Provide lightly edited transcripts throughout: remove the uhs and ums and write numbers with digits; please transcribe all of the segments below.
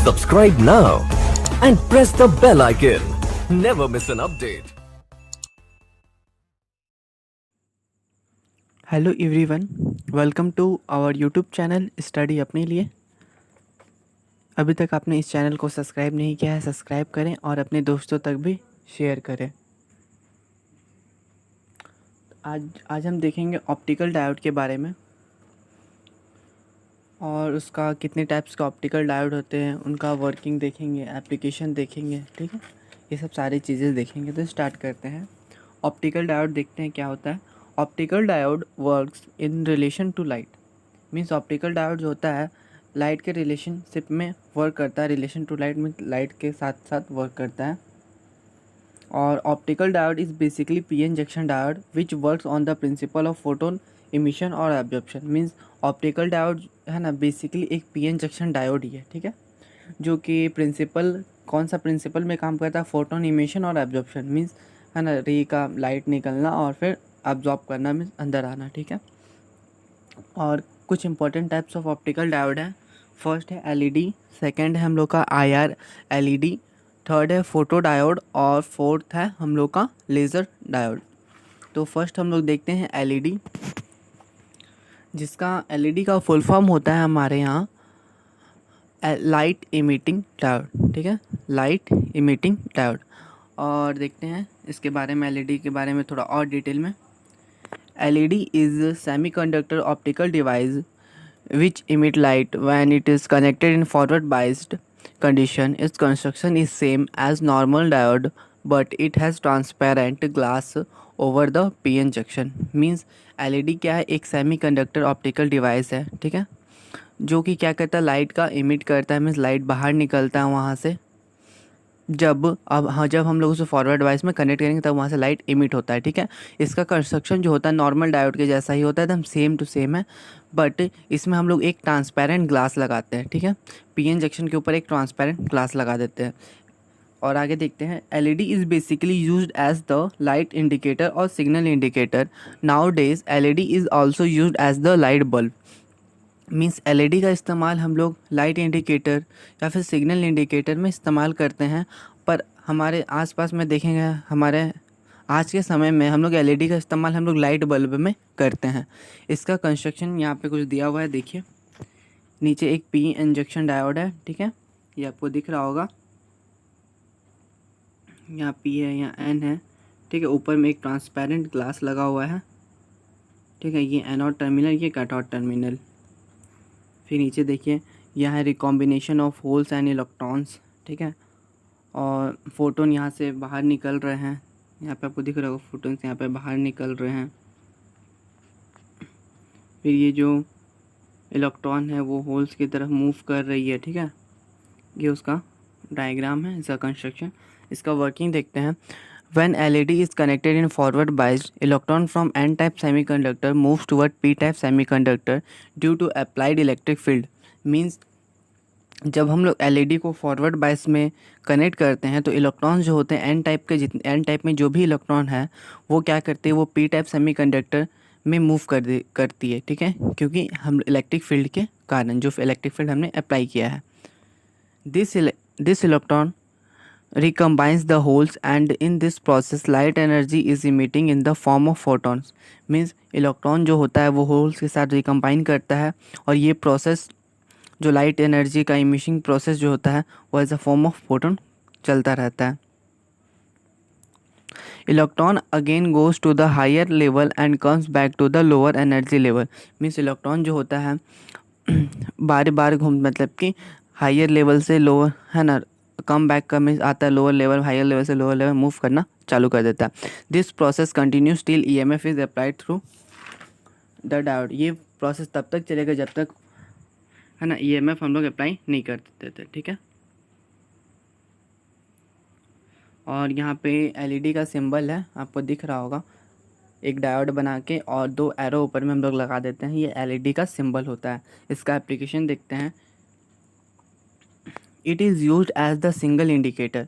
Subscribe now and press the bell icon. Never miss an update. Hello everyone, welcome to our YouTube channel study अपने लिए। अभी तक आपने इस channel को सब्सक्राइब नहीं किया है, सब्सक्राइब करें और अपने दोस्तों तक भी शेयर करें। आज हम देखेंगे ऑप्टिकल डायोड के बारे में और उसका कितने टाइप्स का ऑप्टिकल डायोड होते हैं, उनका वर्किंग देखेंगे, एप्लीकेशन देखेंगे। ठीक है, ये सब सारी चीज़ें देखेंगे। तो स्टार्ट करते हैं। ऑप्टिकल डायोड देखते हैं क्या होता है। Optical diode works in relation to light. Means optical diode जो होता है लाइट के रिलेशनशिप में वर्क करता है। रिलेशन टू लाइट में लाइट के साथ साथ वर्क करता है। और optical diode is basically PN junction diode which works on the principle of photon emission और एब्जॉर्प्शन। मीन्स ऑप्टिकल डायोड है ना, बेसिकली एक पीएन जंक्शन डायोड ही है। ठीक है, जो कि प्रिंसिपल कौन सा प्रिंसिपल में काम करता है, फोटोन इमिशन और एब्जॉर्प्शन। मीन्स है ना, रे का लाइट निकलना और फिर एब्जॉर्ब करना, मीन्स अंदर आना। ठीक है, और कुछ important types of optical diode है। फर्स्ट है एलईडी, सेकंड है हम लोग का आईआर एलईडी, थर्ड है फोटो डायोड और फोर्थ है हम लोग का लेज़र डायोड। तो फर्स्ट हम लोग देखते हैं एलईडी, जिसका एलईडी का फुल फॉर्म होता है हमारे यहाँ लाइट इमिटिंग डायोड। ठीक है, लाइट इमिटिंग डायोड। और देखते हैं इसके बारे में, एलईडी के बारे में थोड़ा और डिटेल में। LED is a semiconductor optical device which emit light when it is connected in forward biased condition. Its construction is same as normal diode, but it has transparent glass over the PN junction. Means LED क्या है, एक semiconductor optical device है। ठीक है, जो कि क्या करता है, लाइट का इमिट करता है। मीन्स लाइट बाहर निकलता है वहाँ से। जब हम लोग उसे फॉरवर्ड डिवाइस में कनेक्ट करेंगे तब वहाँ से लाइट इमिट होता है। ठीक है, इसका कंस्ट्रक्शन जो होता है नॉर्मल डायोड के जैसा ही होता है, एकदम सेम टू सेम है। बट इसमें हम लोग एक ट्रांसपेरेंट ग्लास लगाते हैं। ठीक है, पीएन जंक्शन के ऊपर एक ट्रांसपेरेंट ग्लास लगा देते हैं। और आगे देखते हैं, LED is basically used as the light indicator और signal indicator. Nowadays LED is also used as the light bulb. Means LED का इस्तेमाल हम लोग लाइट इंडिकेटर या फिर सिग्नल इंडिकेटर में इस्तेमाल करते हैं। पर हमारे आसपास में देखेंगे, हमारे आज के समय में हम लोग एलईडी का इस्तेमाल हम लोग लाइट बल्ब में करते हैं। इसका कंस्ट्रक्शन यहाँ पे कुछ दिया हुआ है, देखिए नीचे एक पी इंजेक्शन डायोड है। ठीक है, ये आपको दिख रहा होगा, यहाँ पी है, यहाँ एन है। ठीक है, ऊपर में एक ट्रांसपेरेंट ग्लास लगा हुआ है। ठीक है, ये एनोड टर्मिनल, ये कैथोड टर्मिनल। फिर नीचे देखिए, यहाँ है recombination of holes and electrons. ठीक है, और फोटोन यहाँ से बाहर निकल रहे हैं। यहाँ पे आपको दिख रहा होगा फोटोन्स यहाँ पे बाहर निकल रहे हैं। फिर ये जो इलेक्ट्रॉन है वो होल्स की तरफ मूव कर रही है। ठीक है, ये उसका डायग्राम है, इसका कंस्ट्रक्शन। इसका वर्किंग देखते हैं। When LED is connected in forward biased, electron from N-type semiconductor moves toward P-type semiconductor due to applied electric field. Means जब हम लोग LED को फॉरवर्ड बायस में कनेक्ट करते हैं तो इलेक्ट्रॉन जो होते हैं एन टाइप में जो भी इलेक्ट्रॉन है वो क्या करते हैं, वो पी टाइप सेमीकंडक्टर में मूव करती है। ठीक है, क्योंकि हम इलेक्ट्रिक फील्ड के कारण, जो इलेक्ट्रिक फील्ड हमने अप्लाई किया है। This electron recombines the holes and in this process light energy is emitting in the form of photons. Means electron जो होता है वो होल्स के साथ रिकम्बाइन करता है और ये प्रोसेस जो लाइट एनर्जी का इमिशिंग प्रोसेस जो होता है वो as a form of photon चलता रहता है। Electron again goes to the higher level and comes back to the lower energy level. Means electron जो होता है बार बार मतलब कि हायर लेवल से लोअर, है ना, कम बैक का मीन्स आता है लोअर लेवल, हायर लेवल से लोअर लेवल मूव करना चालू कर देता है। This process continues till EMF is applied through the diode. ये प्रोसेस तब तक चलेगा जब तक, है ना, ईएमएफ हम लोग अप्लाई नहीं कर देते। ठीक है, और यहाँ पे एलईडी का सिंबल है, आपको दिख रहा होगा, एक डायोड बना के और दो एरो ऊपर में हम लोग लगा देते हैं, ये एलईडी का सिंबल होता है। इसका एप्लीकेशन देखते हैं। It is used as the single indicator,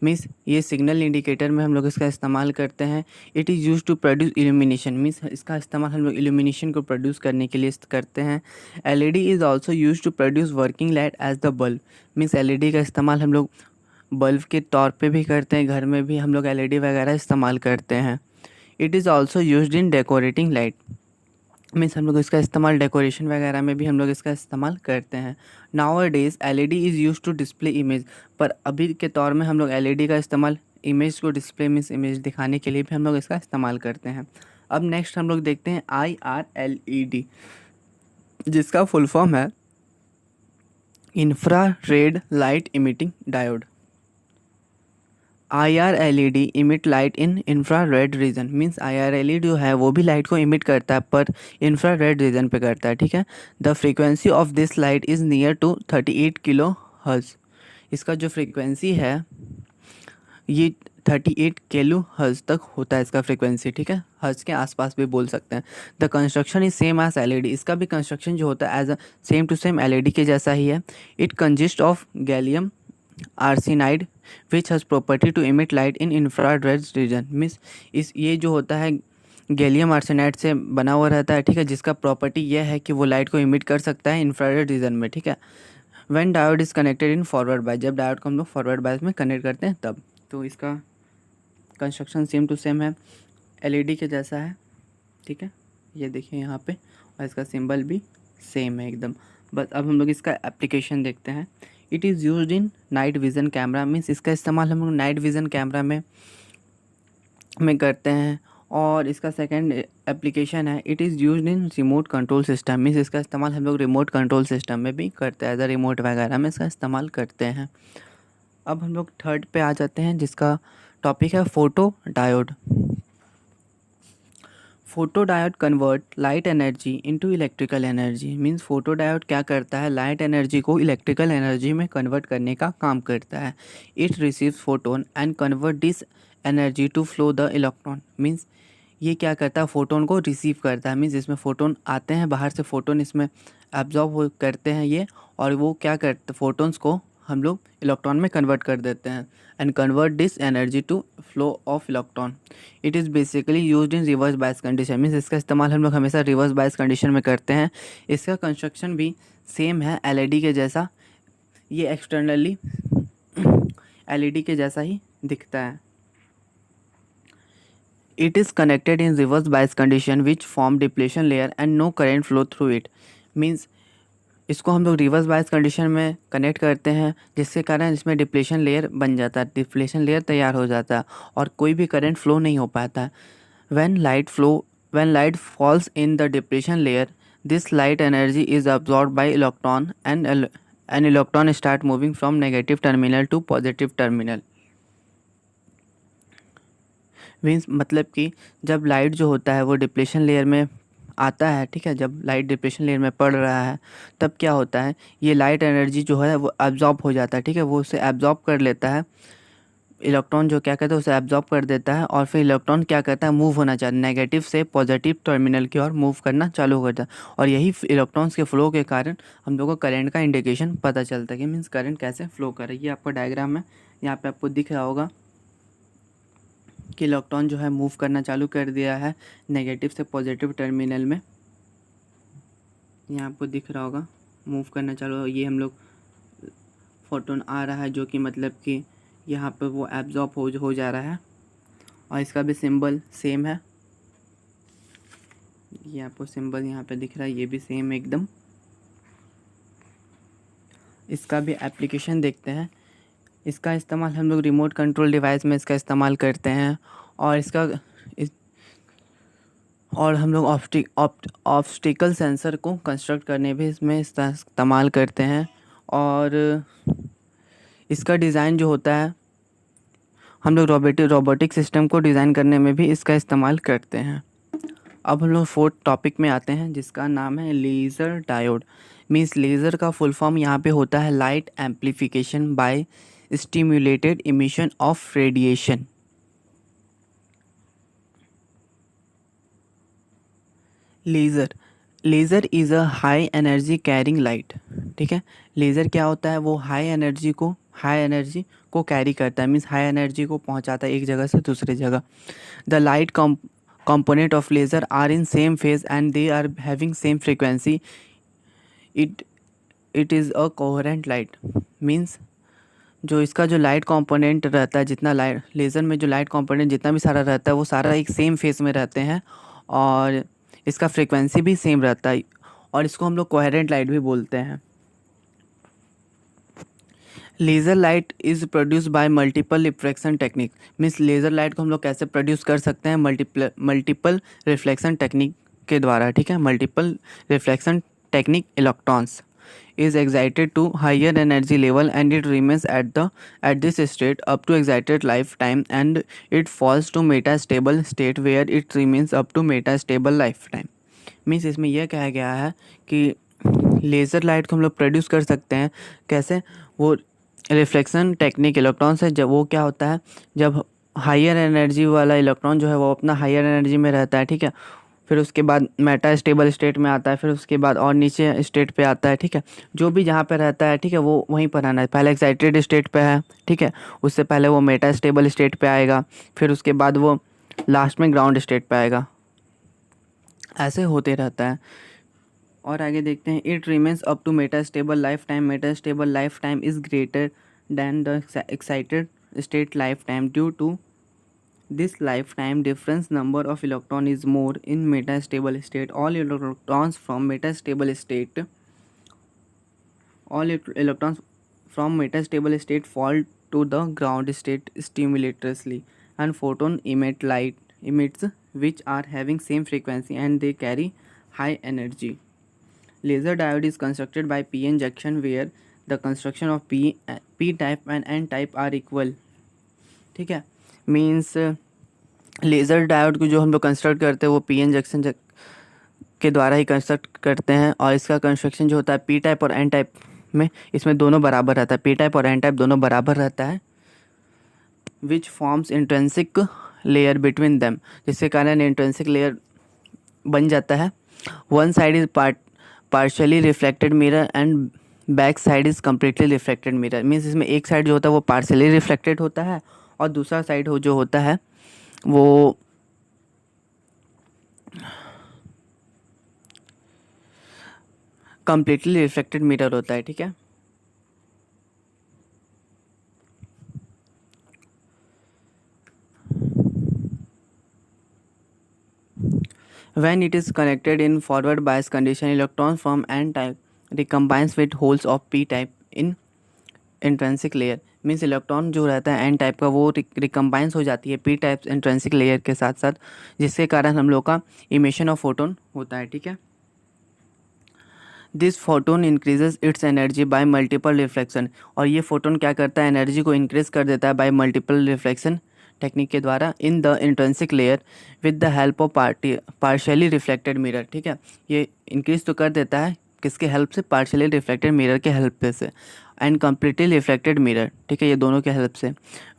means ये सिग्नल इंडिकेटर में हम लोग इसका इस्तेमाल करते हैं। It is use to produce illumination, means इसका इस्तेमाल हम लोग इल्यूमिनेशन को प्रोड्यूस करने के लिए करते हैं। LED is also use to produce working light as the bulb, means LED का इस्तेमाल हम लोग बल्ब के तौर पे भी करते हैं, घर में भी हम लोग एलईडी वगैरह इस्तेमाल करते हैं। It is also used in decorating light, means हम लोग इसका इस्तेमाल डेकोरेशन वगैरह में भी हम लोग इसका इस्तेमाल करते हैं। Nowadays LED is use to display image, पर अभी के तौर में हम लोग एलईडी का इस्तेमाल इमेज को डिस्प्ले मीन्स इमेज दिखाने के लिए भी हम लोग इसका इस्तेमाल करते हैं। अब नेक्स्ट हम लोग देखते हैं IRLED, जिसका फुल फॉर्म है infrared light emitting diode. IRLED emit light in infrared region, means IRLED जो है वो भी लाइट को इमिट करता है पर इंफ्रारेड रीजन पे करता है, ठीक है। The frequency of this light is near to 38 kilohertz, इसका जो फ्रीक्वेंसी है ये 38 किलो हर्ट्ज तक होता है इसका फ्रीक्वेंसी, ठीक है, हर्ट्ज के आसपास भी बोल सकते हैं। The construction is same as LED, इसका भी कंस्ट्रक्शन जो होता है as a same to same LED के जैसा ही है। It consist of gallium arsenide which has property to emit light in infrared region, means इस ये जो होता है गैलियम आर्सेनाइड से बना हुआ रहता है, ठीक है, जिसका प्रॉपर्टी यह है कि वो लाइट को इमिट कर सकता है इंफ्रारेड रीजन में, ठीक है। When diode is connected in forward bias, जब डायोड को हम लोग फॉरवर्ड बायस में कनेक्ट करते हैं तब। तो इसका कंस्ट्रक्शन सेम टू सेम है, एलईडी के जैसा है, ठीक है, ये देखिए यहाँ पे, और इसका सिंबल भी सेम है एकदम। बस अब हम लोग इसका एप्लीकेशन देखते हैं। It is used in night vision camera, means इसका इस्तेमाल हम लोग नाइट विज़न कैमरा में करते हैं। और इसका सेकंड एप्लीकेशन है it is used in remote control system, means इसका इस्तेमाल हम लोग रिमोट कंट्रोल सिस्टम में भी करते हैं, एज अ रिमोट वगैरह में इसका इस्तेमाल करते हैं। अब हम लोग थर्ड पे आ जाते हैं, जिसका टॉपिक है photo diode. Photo diode convert light energy into electrical energy, means photo diode क्या करता है, लाइट एनर्जी को इलेक्ट्रिकल एनर्जी में कन्वर्ट करने का काम करता है। It receives photon and convert this energy to flow the electron, means ये क्या करता है, फोटोन को रिसीव करता है, मीन्स इसमें फ़ोटोन आते हैं बाहर से, फ़ोटोन इसमें एब्जॉर्ब करते हैं ये, और वो क्या करते, फ़ोटोन्स को हम लोग इलेक्ट्रॉन में कन्वर्ट कर देते हैं and convert this energy to flow of electron. It is basically used in reverse bias condition, means इसका इस्तेमाल हम लोग हमेशा रिवर्स बायस कंडीशन में करते हैं। इसका कंस्ट्रक्शन भी सेम है एलईडी के जैसा, ये एक्सटर्नली एलईडी के जैसा ही दिखता है। It is connected in reverse bias condition which form depletion layer and no current flow through it, means इसको हम लोग रिवर्स बायस कंडीशन में कनेक्ट करते हैं, जिसके कारण इसमें डिप्लेशन लेयर बन जाता है, डिप्लेशन लेयर तैयार हो जाता है और कोई भी करंट फ्लो नहीं हो पाता। when light falls in the depletion layer, this light energy is absorbed by electron and an electron start moving from negative terminal to positive terminal, means मतलब कि जब लाइट जो होता है वो डिप्लेशन लेयर में आता है, ठीक है, जब लाइट डिप्लेशन लेयर में पड़ रहा है तब क्या होता है, ये लाइट एनर्जी जो है वो एब्जॉर्ब हो जाता है, ठीक है, वो उसे एब्जॉर्ब कर लेता है, इलेक्ट्रॉन जो क्या कहता है उसे एब्जॉर्ब कर देता है, और फिर इलेक्ट्रॉन क्या करता है, मूव होना चाहता है, नेगेटिव से पॉजिटिव टर्मिनल की ओर मूव करना चालू हो जाता है, और यही इलेक्ट्रॉन्स के फ्लो के कारण हम लोग को करंट का इंडिकेशन पता चलता है कि मीन्स करंट कैसे फ्लो कर रही है। आपका डायग्राम है यहाँ पे आपको दिख रहा होगा कि इलेक्ट्रॉन जो है मूव करना चालू कर दिया है नेगेटिव से पॉजिटिव टर्मिनल में, यहाँ आपको दिख रहा होगा मूव करना चालू, ये हम लोग फोटोन आ रहा है जो कि मतलब कि यहाँ पे वो एब्जॉर्ब हो जा रहा है, और इसका भी सिंबल सेम है, ये आपको सिंबल यहाँ पे दिख रहा है, ये भी सेम एकदम। इसका भी एप्लीकेशन देखते हैं। इसका इस्तेमाल हम लोग रिमोट कंट्रोल डिवाइस में इसका इस्तेमाल करते हैं, और और हम लोग ऑब्स्टिकल सेंसर को कंस्ट्रक्ट करने भी इसमें इस्तेमाल करते हैं, और इसका डिज़ाइन जो होता है हम लोग रोबोटिक सिस्टम को डिज़ाइन करने में भी इसका इस्तेमाल करते हैं। अब हम लोग फोर्थ टॉपिक में आते हैं, जिसका नाम है लेज़र डायोड, मीन्स लेज़र का फुल फॉर्म यहाँ पे होता है light amplification by stimulated emission of radiation। Laser is a high energy carrying light, ठीक है, लेज़र क्या होता है, वो हाई एनर्जी को हाई एनर्जी को कैरी करता है, मीन्स हाई एनर्जी को पहुंचाता है एक जगह से दूसरी जगह। The light component of laser are in same phase and they are having same frequency. It is a coherent light, means जो इसका जो लाइट कंपोनेंट रहता है, जितना लाइट लेज़र में जो लाइट कंपोनेंट जितना भी सारा रहता है वो सारा एक सेम फेस में रहते हैं और इसका फ्रीक्वेंसी भी सेम रहता है और इसको हम लोग कोहेरेंट लाइट भी बोलते हैं। Laser light is produce by multiple reflection technique, means laser light को हम लोग कैसे प्रोड्यूस कर सकते हैं, मल्टीपल रिफ्लेक्शन टेक्निक के द्वारा, ठीक है। Multiple reflection technique electrons is excited to higher energy level and it remains at this state up to excited lifetime and it falls to metastable state where it remains up to metastable lifetime। Means इसमें यह कहा गया है कि laser light को हम लोग produce कर सकते हैं कैसे, वो रिफ्लेक्शन टेक्निक इलेक्ट्रॉन से, जब वो क्या होता है, जब हायर एनर्जी वाला इलेक्ट्रॉन जो है वो अपना हायर एनर्जी में रहता है, ठीक है, फिर उसके बाद मेटा स्टेबल स्टेट में आता है, फिर उसके बाद और नीचे स्टेट पे आता है, ठीक है, जो भी जहाँ पे रहता है, ठीक है, वो वहीं पर आना है। पहले एक्साइटेड स्टेट पे है, ठीक है, उससे पहले वो मेटा स्टेबल स्टेट पे आएगा, फिर उसके बाद वो लास्ट में ग्राउंड स्टेट पे आएगा, ऐसे होते रहता है। और आगे देखते हैं, it remains up to metastable lifetime, metastable lifetime is greater than the excited state lifetime due to this lifetime difference number of electron is more in metastable state. All electrons from metastable state fall to the ground state simultaneously and photon emits which are having same frequency and they carry high energy. Laser diode is constructed by p-n junction where the construction of p type and n type are equal, ठीक है। Means laser diode को जो हम लोग construct करते हैं वो P N junction के द्वारा ही कंस्ट्रक्ट करते हैं और इसका कंस्ट्रक्शन जो होता है पी टाइप और एन टाइप में, इसमें दोनों बराबर रहता है, पी टाइप और एन टाइप दोनों बराबर रहता है। Which forms intrinsic layer between them, जिसके कारण इंट्रेंसिक लेयर बन जाता है। One side is partially reflected mirror and back side is completely reflected mirror, means इसमें एक साइड जो होता है वो पार्शियली रिफ्लेक्टेड होता है और दूसरा साइड जो होता है वो कम्प्लीटली रिफ्लेक्टेड मिरर होता है, ठीक है। When it is connected in forward bias condition, electrons from n type recombines with holes of p type in intrinsic layer, means electron जो रहता है एन टाइप का वो रिकम्बाइंस हो जाती है पी टाइप इंट्रेंसिक लेयर के साथ साथ, जिसके कारण हम लोग का इमिशन ऑफ फोटोन होता है, ठीक है। This photon increases it's energy by multiple reflection, और ये फोटोन क्या करता है, एनर्जी को इंक्रीज कर देता है बाय मल्टीपल रिफ्लेक्शन टेक्निक के द्वारा in the intrinsic layer with the help of partially reflected mirror, ठीक है। ये इंक्रीज तो कर देता है किसके हेल्प से, पार्शियली रिफ्लेक्टेड मिरर के हेल्प से एंड कम्प्लीटली रिफ्लेक्टेड मिरर, ठीक है, ये दोनों के हेल्प से।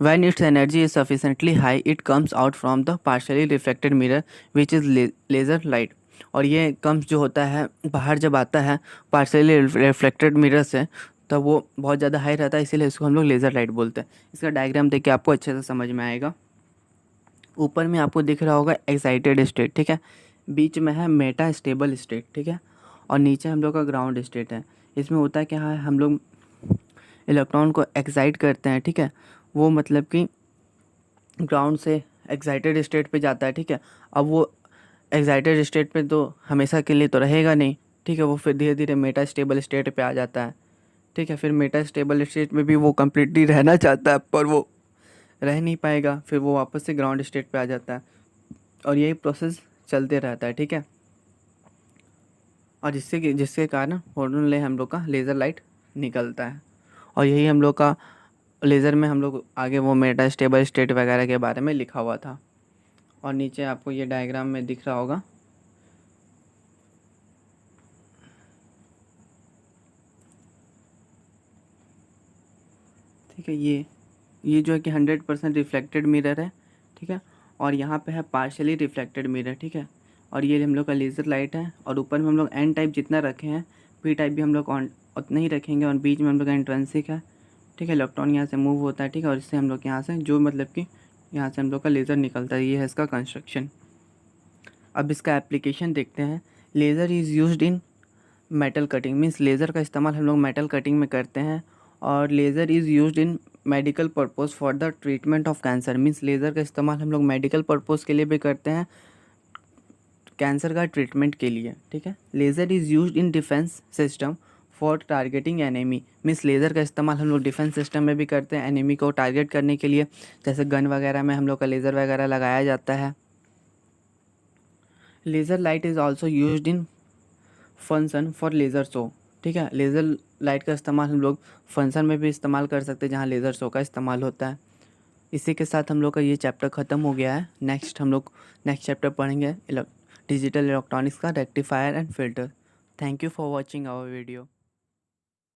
When it's energy is sufficiently high it comes out from the partially reflected mirror which is laser light, और ये कम्स जो होता है बाहर जब आता है पार्शियली रिफ्लेक्टेड मिरर से तब वो बहुत ज़्यादा हाई रहता है, इसीलिए इसको हम लोग लेज़र लाइट बोलते हैं। इसका डायग्राम देख के आपको अच्छे से समझ में आएगा। ऊपर में आपको दिख रहा होगा एक्साइटेड स्टेट, ठीक है, बीच में है मेटा स्टेबल स्टेट, ठीक है, और नीचे हम लोग का ग्राउंड स्टेट है। इसमें होता है क्या है, हम लोग इलेक्ट्रॉन को एक्साइट करते हैं, ठीक है, वो मतलब कि ग्राउंड से एक्साइटेड स्टेट पे जाता है, ठीक है। अब वो एक्साइटेड स्टेट पे तो हमेशा के लिए तो रहेगा नहीं, ठीक है, वो फिर धीरे धीरे मेटा स्टेबल स्टेट पे आ जाता है, ठीक है। फिर मेटा स्टेबल स्टेट में भी वो कम्प्लीटली रहना चाहता है पर वो रह नहीं पाएगा, फिर वो वापस से ग्राउंड स्टेट पे आ जाता है और यही प्रोसेस चलते रहता है, ठीक है। और जिसके कारण फोटोन ले हम लोग का लेज़र लाइट निकलता है, और यही हम लोग का लेज़र में हम लोग आगे वो मेटा स्टेबल स्टेट वगैरह के बारे में लिखा हुआ था। और नीचे आपको ये डायग्राम में दिख रहा होगा, ठीक है, ये जो है कि 100% रिफ्लेक्टेड मिरर है, ठीक है, और यहाँ पे है पार्शियली रिफ्लेक्टेड मिरर, ठीक है, और ये हम लोग का लेज़र लाइट है। और ऊपर में हम लोग एन टाइप जितना रखे हैं, पी टाइप भी हम लोग उतना ही रखेंगे, और बीच में हम लोग का इंट्रेंसिक है, ठीक है, इलेक्ट्रॉन यहाँ से मूव होता है, ठीक है, और इससे हम लोग यहाँ से जो मतलब कि यहाँ से हम लोग का लेज़र निकलता है, ये है इसका कंस्ट्रक्शन। अब इसका एप्लीकेशन देखते हैं। Laser is used in metal cutting, means laser का इस्तेमाल हम लोग मेटल कटिंग में करते हैं। और laser is used in medical purpose for the treatment of cancer, means laser का इस्तेमाल हम लोग मेडिकल पर्पस के लिए भी करते हैं, कैंसर का ट्रीटमेंट के लिए, ठीक है। Laser is used in defence system for targeting enemy, means laser का इस्तेमाल हम लोग डिफेंस सिस्टम में भी करते हैं एनिमी को टारगेट करने के लिए, जैसे गन वगैरह में हम लोग का लेज़र वगैरह लगाया जाता है। Laser light is also used in function for laser show, ठीक है। लेज़र लाइट का इस्तेमाल हम लोग फंक्शन में भी इस्तेमाल कर सकते हैं जहाँ लेज़र शो का इस्तेमाल होता है। इसी के साथ हम लोग का ये चैप्टर ख़त्म हो गया है। हम लोग नेक्स्ट चैप्टर पढ़ेंगे डिजिटल इलेक्ट्रॉनिक्स का rectifier and filter. Thank you for watching our video.